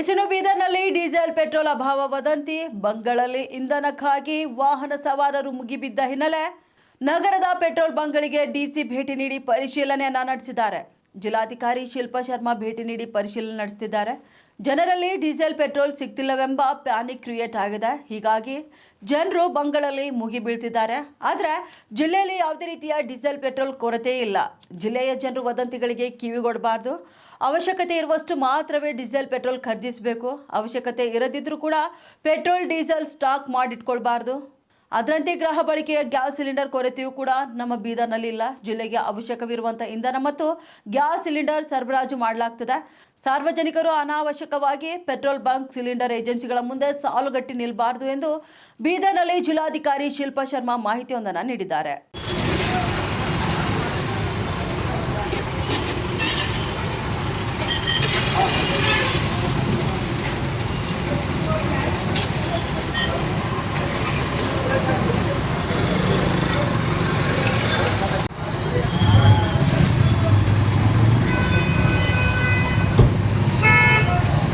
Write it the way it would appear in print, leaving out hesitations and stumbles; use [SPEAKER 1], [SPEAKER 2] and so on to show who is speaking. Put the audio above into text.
[SPEAKER 1] ಇನ್ನು ಬೀದರ್ನಲ್ಲಿ diesel petrol ಅಭಾವ ವದಂತಿ, ಬಂಕ್ಗಳಲ್ಲಿ ಇಂಧನಕ್ಕಾಗಿ ವಾಹನ ಸವಾರರು ಮುಗಿಬಿದ್ದ ಹಿನ್ನೆಲೆ ನಗರದ ಪೆಟ್ರೋಲ್ ಬಂಕ್ಗಳಿಗೆ ಡಿಸಿ ಭೇಟಿ ನೀಡಿ ಪರಿಶೀಲನೆಯನ್ನ ನಡೆಸಿದ್ದಾರೆ. ಜಿಲ್ಲಾಧಿಕಾರಿ ಶಿಲ್ಪಾ ಶರ್ಮಾ ಭೇಟಿ ನೀಡಿ ಪರಿಶೀಲನೆ ನಡೆಸುತ್ತಿದ್ದಾರೆ. ಜನರಲ್ಲಿ ಡೀಸೆಲ್ ಪೆಟ್ರೋಲ್ ಸಿಗ್ತಿಲ್ಲವೆಂಬ ಪ್ಯಾನಿಕ್ ಕ್ರಿಯೇಟ್ ಆಗಿದೆ. ಹೀಗಾಗಿ ಜನರು ಬಂಕ್ಗಳಲ್ಲಿ ಮುಗಿ ಬೀಳ್ತಿದ್ದಾರೆ. ಆದರೆ ಜಿಲ್ಲೆಯಲ್ಲಿ ಯಾವುದೇ ರೀತಿಯ ಡೀಸೆಲ್ ಪೆಟ್ರೋಲ್ ಕೊರತೆ ಇಲ್ಲ. ಜಿಲ್ಲೆಯ ಜನರು ವದಂತಿಗಳಿಗೆ ಕಿವಿಗೊಡಬಾರ್ದು. ಅವಶ್ಯಕತೆ ಇರುವಷ್ಟು ಮಾತ್ರವೇ ಡೀಸೆಲ್ ಪೆಟ್ರೋಲ್ ಖರೀದಿಸಬೇಕು. ಅವಶ್ಯಕತೆ ಇರದಿದ್ರೂ ಕೂಡ ಪೆಟ್ರೋಲ್ ಡೀಸೆಲ್ ಸ್ಟಾಕ್ ಮಾಡಿಟ್ಕೊಳ್ಬಾರ್ದು. ಅದರಂತೆ ಗೃಹ ಬಳಕೆಯ ಗ್ಯಾಸ್ ಸಿಲಿಂಡರ್ ಕೊರತೆಯೂ ಕೂಡ ನಮ್ಮ ಬೀದರ್ನಲ್ಲಿ ಇಲ್ಲ. ಜಿಲ್ಲೆಗೆ ಅವಶ್ಯಕವಿರುವಂತಹ ಇಂಧನ ಮತ್ತು ಗ್ಯಾಸ್ ಸಿಲಿಂಡರ್ ಸರಬರಾಜು ಮಾಡಲಾಗ್ತದೆ. ಸಾರ್ವಜನಿಕರು ಅನಾವಶ್ಯಕವಾಗಿ ಪೆಟ್ರೋಲ್ ಬಂಕ್, ಸಿಲಿಂಡರ್ ಏಜೆನ್ಸಿಗಳ ಮುಂದೆ ಸಾಲುಗಟ್ಟಿ ನಿಲ್ಲಬಾರದು ಎಂದು ಬೀದರ್ನಲ್ಲಿ ಜಿಲ್ಲಾಧಿಕಾರಿ ಶಿಲ್ಪಾ ಶರ್ಮಾ ಮಾಹಿತಿಯೊಂದನ್ನು ನೀಡಿದ್ದಾರೆ.